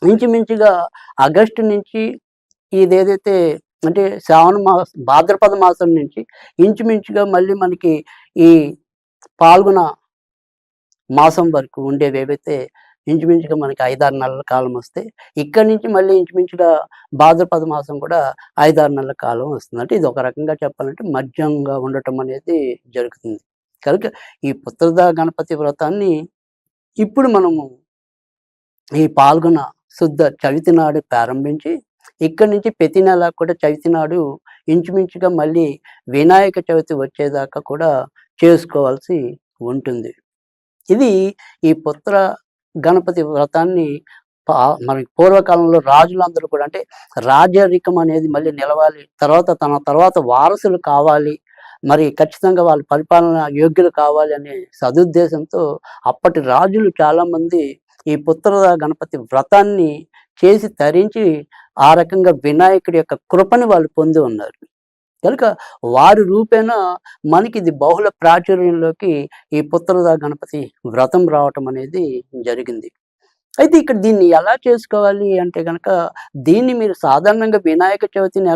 ఇంచుమించుగా ఆగస్టు నుంచి ఇదేదైతే అంటే శ్రావణ భాద్రపద మాసం నుంచి ఇంచుమించుగా మళ్ళీ మనకి ఈ పాల్గొన మాసం వరకు ఉండేవేవైతే ఇంచుమించుగా మనకి 5, 6 నెలల కాలం వస్తే, ఇక్కడి నుంచి మళ్ళీ ఇంచుమించుగా భాద్రపద మాసం కూడా 5, 6 నెలల కాలం వస్తుంది. అంటే ఇది ఒక రకంగా చెప్పాలంటే మధ్యంగా ఉండటం అనేది జరుగుతుంది. కనుక ఈ పుత్రదా గణపతి వ్రతాన్ని ఇప్పుడు మనము ఈ పాల్గొన శుద్ధ చవితి నాడు ప్రారంభించి, ఇక్కడి నుంచి ప్రతి నెల కూడా చవితి నాడు ఇంచుమించుగా మళ్ళీ వినాయక చవితి వచ్చేదాకా కూడా చేసుకోవాల్సి ఉంటుంది. ఇది ఈ పుత్ర గణపతి వ్రతాన్ని మనకి పూర్వకాలంలో రాజులందరూ కూడా అంటే రాజరికం అనేది మళ్ళీ నిలవాలి. తన తర్వాత వారసులు కావాలి. మరి ఖచ్చితంగా వాళ్ళు పరిపాలన యోగ్యులు కావాలి అనే సదుద్దేశంతో అప్పటి రాజులు చాలామంది ఈ పుత్ర గణపతి వ్రతాన్ని చేసి తరించి ఆ రకంగా వినాయకుడి యొక్క కృపని వాళ్ళు పొంది ఉన్నారు. కనుక వారి రూపేణా మనకి ఇది బహుళ ప్రాచుర్యంలోకి ఈ పుత్రదా గణపతి వ్రతం రావటం అనేది జరిగింది. అయితే ఇక్కడ దీన్ని ఎలా చేసుకోవాలి అంటే గనక దీన్ని మీరు సాధారణంగా వినాయక చవితిని